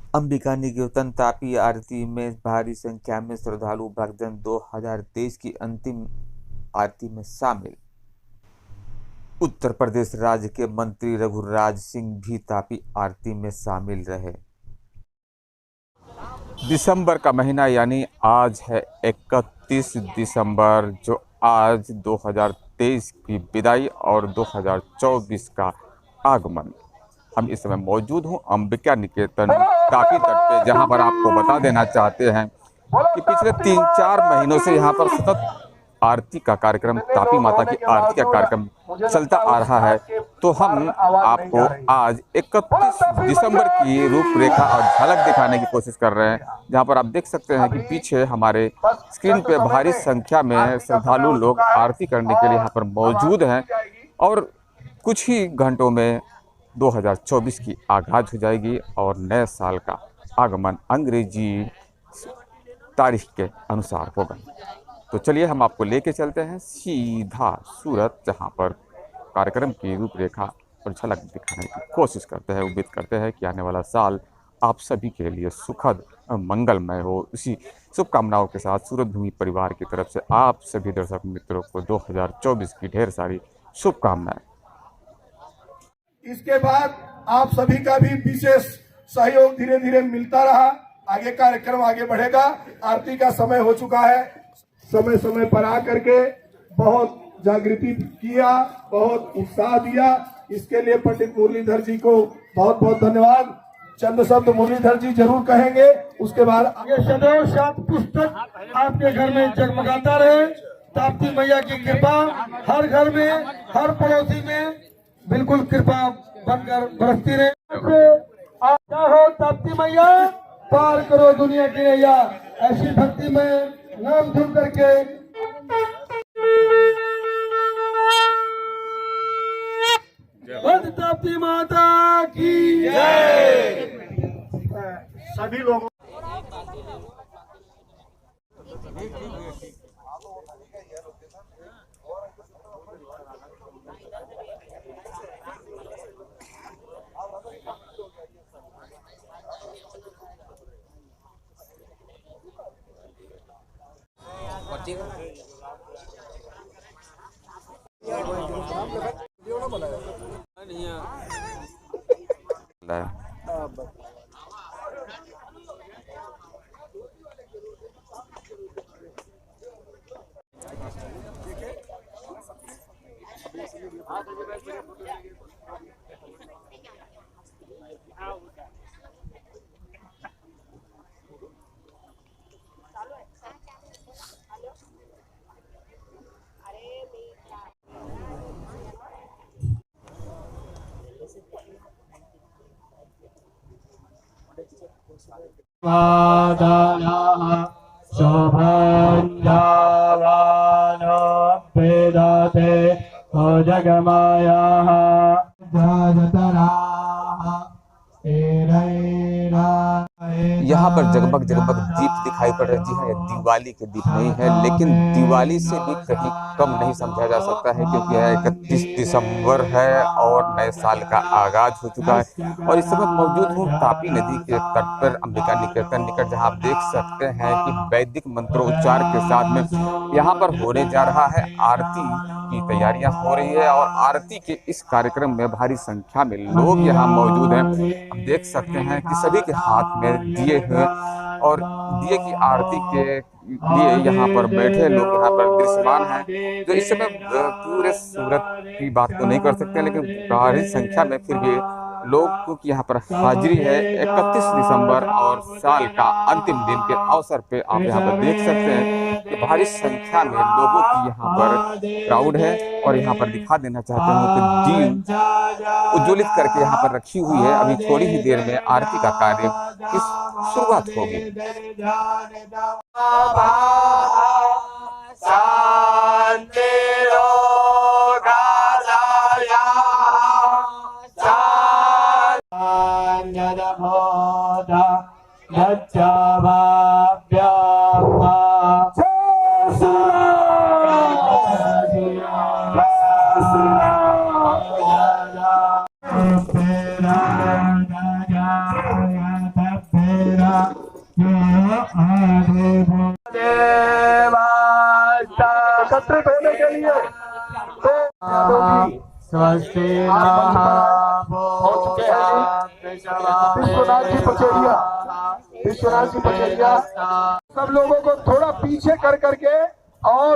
अंबिका निकेतन तापी आरती में भारी संख्या में श्रद्धालु भक्तजन 2023 की अंतिम आरती में शामिल। उत्तर प्रदेश राज्य के मंत्री रघुराज सिंह भी तापी आरती में शामिल रहे। दिसंबर का महीना यानी आज है 31 दिसंबर, जो आज 2023 की विदाई और 2024 का आगमन। हम इस समय मौजूद हूँ अंबिका निकेतन तापी तट पे, जहाँ पर आपको बता देना चाहते हैं कि पिछले 3-4 महीनों से यहाँ पर सतत आरती का कार्यक्रम, तापी माता की आरती का कार्यक्रम चलता आ रहा है। तो हम आपको आज 31 दिसंबर की रूपरेखा और झलक दिखाने की कोशिश कर रहे हैं, जहां पर आप देख सकते हैं कि पीछे हमारे स्क्रीन पे भारी संख्या में श्रद्धालु लोग आरती करने के लिए यहाँ पर मौजूद हैं और कुछ ही घंटों में 2024 की आगाज हो जाएगी और नए साल का आगमन अंग्रेजी तारीख के अनुसार होगा। तो चलिए हम आपको लेके चलते हैं सीधा सूरत, जहां पर कार्यक्रम की रूपरेखा और झलक दिखाने की कोशिश करते हैं। उम्मीद करते हैं कि आने वाला साल आप सभी के लिए सुखद और मंगलमय हो। इसी शुभकामनाओं के साथ सूरत भूमि परिवार की तरफ से आप सभी दर्शक मित्रों को 2024 की ढेर सारी शुभकामनाएं। इसके बाद आप सभी का भी विशेष सहयोग धीरे धीरे मिलता रहा। आगे कार्यक्रम आगे बढ़ेगा। आरती का समय हो चुका है। समय समय पर आकर के बहुत जागृति किया, बहुत उत्साह दिया। इसके लिए पंडित मुरलीधर जी को बहुत बहुत धन्यवाद। चंद शब्द मुरलीधर जी जरूर कहेंगे। उसके बाद आगे सदैव सात पुस्तक आपके घर में जगमगाता रहे। ताप्ती मैया की कृपा हर घर में, हर पड़ोसी में बिल्कुल कृपा बनकर बरसती रहे। आप हो ताप्ती मैया, पार करो दुनिया की नैया। ऐसी भक्ति में नाम धुन करके ताप्ती माता की जय। सभी लोगों जगमाया यहाँ पर जगमग जगमग दीप दिखाई पड़ रहे हैं। जी हाँ, ये दिवाली के दीप नहीं है, लेकिन दिवाली से भी कहीं कम नहीं समझा जा सकता है, क्योंकि यह 31 दिसंबर है और नए साल का आगाज हो चुका है। और इस समय मौजूद हूँ तापी नदी के तट पर अंबिका निकेतन निकट, जहाँ आप देख सकते हैं कि वैदिक मंत्रोच्चार के साथ में यहाँ पर होने जा रहा है आरती की तैयारियां हो रही है। और आरती के इस कार्यक्रम में भारी संख्या में लोग यहाँ मौजूद हैं। आप देख सकते हैं कि सभी के हाथ में दिए हैं और दिए की आरती के लिए यहाँ पर बैठे लोग यहाँ पर दृश्यमान हैं, जो इस समय पूरे सूरत की बात तो नहीं कर सकते, लेकिन भारी संख्या में फिर भी लोगों की यहाँ पर हाजिरी है। 31 दिसंबर और साल का अंतिम दिन के अवसर पे आप यहाँ पर देख सकते हैं कि भारी संख्या में लोगों की यहाँ पर क्राउड है। और यहाँ पर दिखा देना चाहते हूँ कि दीप उज्ज्वलित करके यहाँ पर रखी हुई है। अभी थोड़ी ही देर में आरती का कार्य की शुरुआत होगी। विश्वनाथ जी पचेरिया, विश्वनाथ जी पचेरिया, सब लोगों को थोड़ा पीछे कर करके और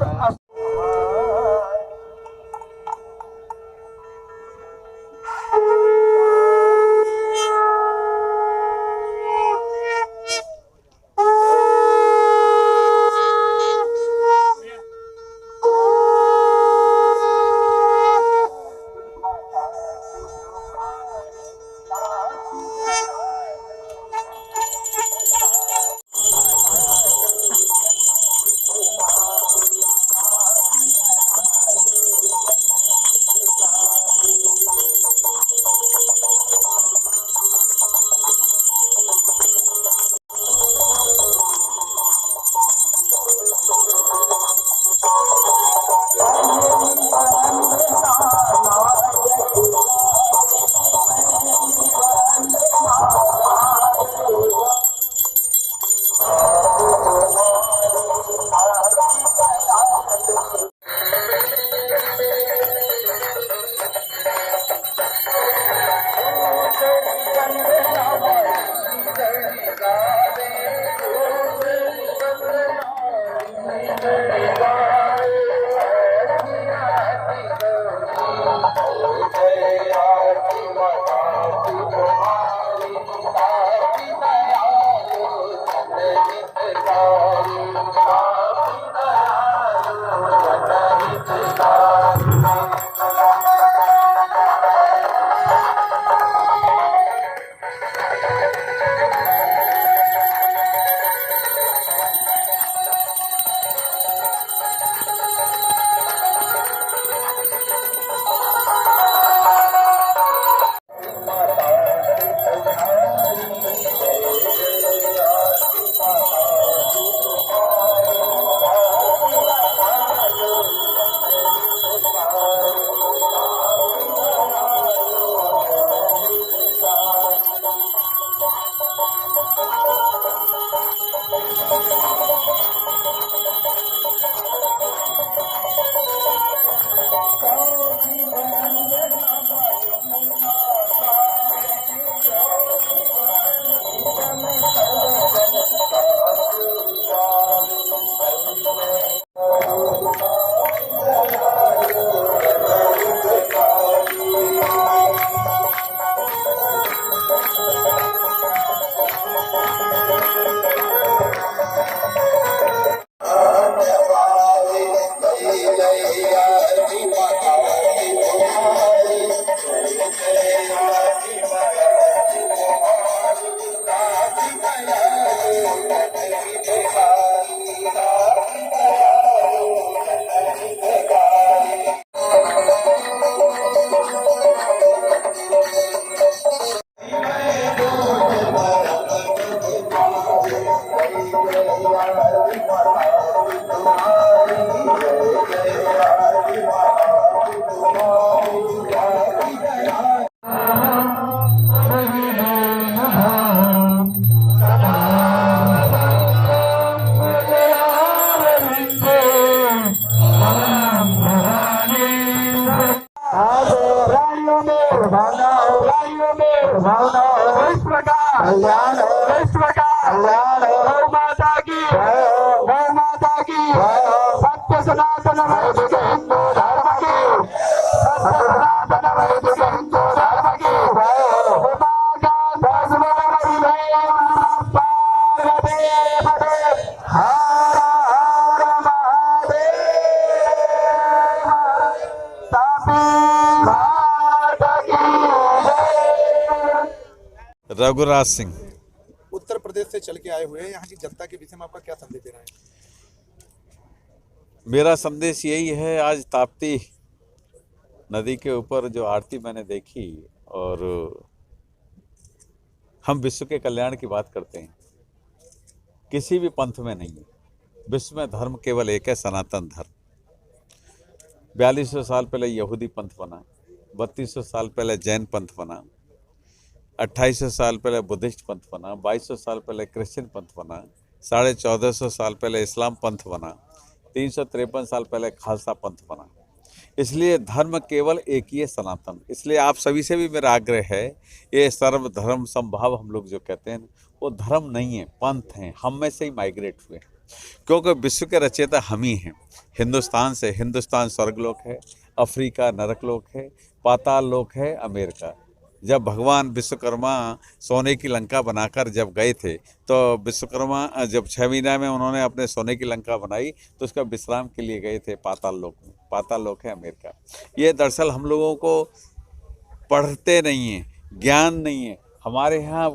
कल्याण विश्व का कल्याण, गौ माता की गौ माता की सत्य सनातन वैदिक हिंदू धर्म की, सत्य सनातन वैदिक हिंदू धर्म की, पार्वती पते हर हर महादेव, तापी माता की जय। रघुराज सिंह। उत्तर प्रदेश से चल के आए हुए हैं, यहाँ की जनता के विषय में आपका क्या संदेश देना है? मेरा संदेश यही है, आज ताप्ती नदी के ऊपर जो आरती मैंने देखी, और हम विश्व के कल्याण की बात करते हैं, किसी भी पंथ में नहीं है। विश्व में धर्म केवल एक है, सनातन धर्म। 4200 साल पहले यहूदी पंथ बना, 3200 साल पहले जैन पंथ बना, 2800 साल पहले बुद्धिस्ट पंथ बना, 2200 साल पहले क्रिश्चियन पंथ बना, 1450 साल पहले इस्लाम पंथ बना, 353 साल पहले खालसा पंथ बना। इसलिए धर्म केवल एक ही है, सनातन। इसलिए आप सभी से भी मेरा आग्रह है, ये सर्वधर्म समभाव हम लोग जो कहते हैं वो धर्म नहीं है, पंथ हैं, हम में से ही माइग्रेट हुए हैं। क्योंकि विश्व के रचयिता हम ही हैं। हिंदुस्तान से, हिंदुस्तान स्वर्गलोक है, अफ्रीका नरकलोक है, पाताल लोक है अमेरिका। जब भगवान विश्वकर्मा सोने की लंका बनाकर जब गए थे, तो विश्वकर्मा जब 6 महीना में उन्होंने अपने सोने की लंका बनाई तो उसका विश्राम के लिए गए थे पाताल लोक में। पाताल लोक है अमेरिका। ये दरअसल हम लोगों को पढ़ते नहीं हैं, ज्ञान नहीं है। हमारे यहाँ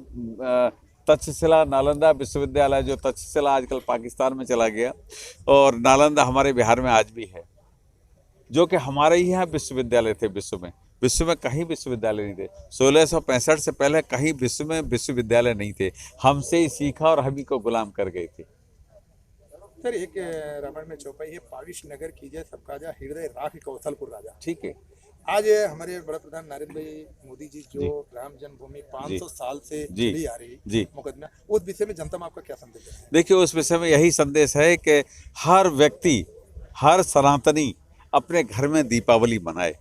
तक्षशिला नालंदा विश्वविद्यालय, जो तक्षशिला आजकल पाकिस्तान में चला गया, और नालंदा हमारे बिहार में आज भी है, जो कि हमारे ही यहाँ विश्वविद्यालय थे। विश्व में कहीं विश्वविद्यालय नहीं थे। 1665 से पहले कहीं विश्व में विश्वविद्यालय नहीं थे। हमसे ही सीखा और हम ही को गुलाम कर गए थे। सर, एक रामायण में चौपाई है, पाविश नगर कीजिए सबका जा, हृदय राख कौशलपुर राजा। ठीक है। आज हमारे बड़ा प्रधान नरेंद्र भाई मोदी जी जो राम जन्मभूमि 500 साल से चली आ रही मुकदमा, उस विषय में जनता में आपका क्या संदेश है? देखिए, उस विषय में यही संदेश है कि हर व्यक्ति, हर सनातनी अपने घर में दीपावली मनाए,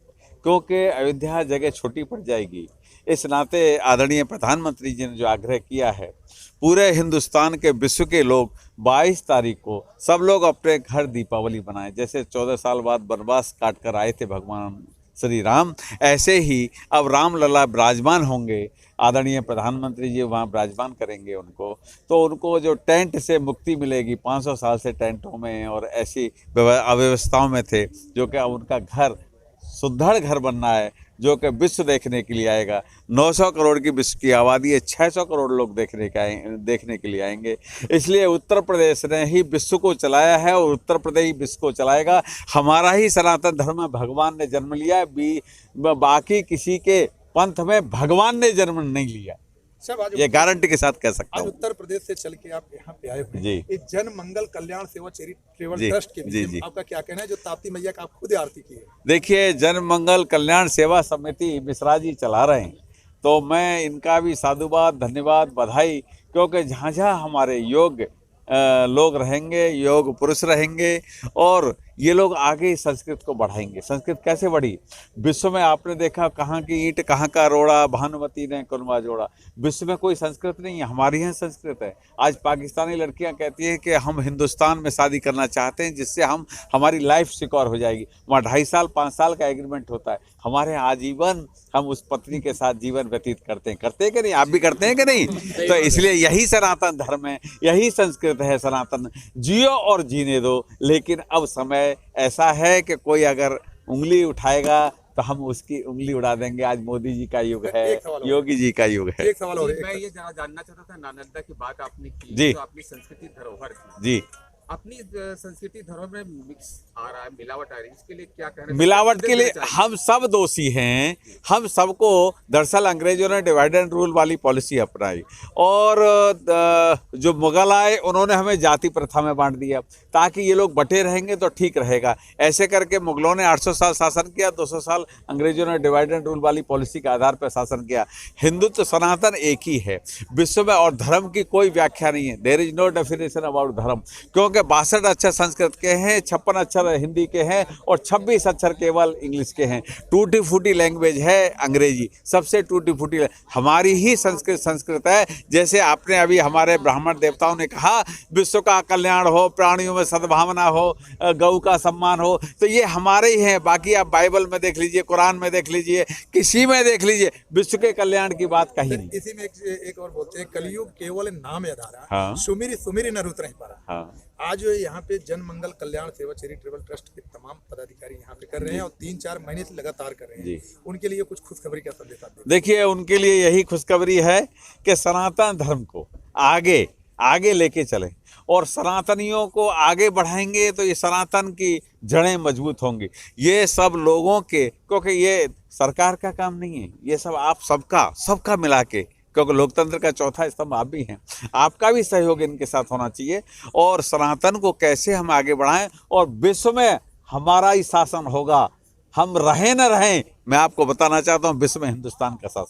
क्योंकि अयोध्या जगह छोटी पड़ जाएगी। इस नाते आदरणीय प्रधानमंत्री जी ने जो आग्रह किया है, पूरे हिंदुस्तान के विश्व के लोग 22 तारीख को सब लोग अपने घर दीपावली मनाएं। जैसे 14 साल बाद वनवास काट कर आए थे भगवान श्री राम, ऐसे ही अब रामलला विराजमान होंगे। आदरणीय प्रधानमंत्री जी वहाँ विराजमान करेंगे उनको, तो उनको जो टेंट से मुक्ति मिलेगी। 500 साल से टेंटों में और ऐसी अव्यवस्थाओं में थे, जो कि अब उनका घर सुदृढ़ घर बनना है, जो कि विश्व देखने के लिए आएगा। 900 करोड़ की विश्व की आबादी है, 600 करोड़ लोग देखने के लिए आएंगे। इसलिए उत्तर प्रदेश ने ही विश्व को चलाया है और उत्तर प्रदेश ही विश्व को चलाएगा। हमारा ही सनातन धर्म में भगवान ने जन्म लिया, बाकी किसी के पंथ में भगवान ने जन्म नहीं लिया। ये गारंटी के साथ कह सकता हूँ। उत्तर प्रदेश से चल के आप यहाँ पे आए हुए जी। इस जन मंगल कल्याण सेवा चैरिटेबल ट्रस्ट के विषय में आपका क्या कहना है, जो ताप्ती मैया का आप खुद आरती की है? देखिए, जन मंगल कल्याण सेवा समिति मिश्रा जी चला रहे हैं, तो मैं इनका भी साधुवाद, धन्यवाद, बधाई, क्योंकि जहाँ जहाँ हमारे योग्य लोग रहेंगे, योग पुरुष रहेंगे, और ये लोग आगे संस्कृत को बढ़ाएंगे। संस्कृत कैसे बढ़ी? विश्व में आपने देखा कहाँ की ईंट कहाँ का रोड़ा, भानुमती ने कुनवा जोड़ा। विश्व में कोई संस्कृत नहीं है, हमारी यहाँ संस्कृत है। आज पाकिस्तानी लड़कियाँ कहती हैं कि हम हिंदुस्तान में शादी करना चाहते हैं, जिससे हमारी लाइफ सिक्योर हो जाएगी। वहाँ 2.5 साल 5 साल का एग्रीमेंट होता है। हमारे यहाँ आजीवन हम उस पत्नी के साथ जीवन व्यतीत करते हैं कि नहीं? आप भी करते हैं कि नहीं? तो इसलिए यही सनातन धर्म है, यही संस्कृत है सनातन। जियो और जीने दो, लेकिन अब समय ऐसा है कि कोई अगर उंगली उठाएगा तो हम उसकी उंगली उड़ा देंगे। आज मोदी जी का युग है, योगी जी का युग है। एक सवाल और मैं ये जानना चाहता था, नालंदा की बात आपने की, जी, तो अपनी संस्कृति धरोहर की, जी, अपनी संस्कृति धरोहर में मिक्स आ रहा है, मिलावट आ रही है, इसके लिए क्या कहना है? मिलावट के लिए हम सब दोषी हैं। हम सबको दरअसल अंग्रेजों ने डिवाइड एंड रूल वाली पॉलिसी अपनाई, और जो मुगल आए उन्होंने हमें जाति प्रथा में बांट दिया, ताकि ये लोग बटे रहेंगे तो ठीक रहेगा। ऐसे करके मुगलों ने 800 साल शासन किया, 200 साल अंग्रेजों ने डिवाइड एंड रूल वाली पॉलिसी के आधार पर शासन किया। हिंदुत्व सनातन एक ही है विश्व में, और धर्म की कोई व्याख्या नहीं है। There is no definition about dharma, क्योंकि 62 अक्षर संस्कृत के हैं, 56 अक्षर हिंदी के हैं, और 26 अक्षर केवल इंग्लिश के हैं। टूटी फूटी लैंग्वेज है अंग्रेजी, सबसे टूटी फूटी। हमारी ही संस्कृत है। जैसे आपने अभी हमारे ब्राह्मण देवताओं ने कहा, विश्व का कल्याण हो, प्राणियों में सद्भावना हो, गौ का सम्मान हो, तो ये हमारे ही हैं। बाकी आप बाइबल में देख लीजिए, कुरान में देख लीजिए, किसी में देख लीजिए, विश्व के कल्याण की बात कहीं नहीं। इसी में एक और बोलते हैं, कलयुग केवल नाम याद आ रहा, हाँ। सुमिरी न रुत नहीं पा रहा। हाँ। आज यहाँ पे जन मंगल कल्याण सेवा चैरिटेबल ट्रस्ट के तमाम पदाधिकारी यहाँ पे कर रहे हैं, और 3-4 महीने से लगातार कर रहे हैं। उनके लिए कुछ खुशखबरी का संदेश आप दें? देखिए, उनके लिए यही खुशखबरी है कि सनातन धर्म को आगे लेके चलें, और सनातनियों को आगे बढ़ाएंगे तो ये सनातन की जड़ें मजबूत होंगी। ये सब लोगों के, क्योंकि ये सरकार का काम नहीं है, ये सब आप सबका मिला के, क्योंकि लोकतंत्र का चौथा स्तंभ आप भी हैं, आपका भी सहयोग इनके साथ होना चाहिए। और सनातन को कैसे हम आगे बढ़ाएं, और विश्व में हमारा ही शासन होगा। हम रहें न रहें, मैं आपको बताना चाहता हूं, विश्व में हिंदुस्तान का शासन।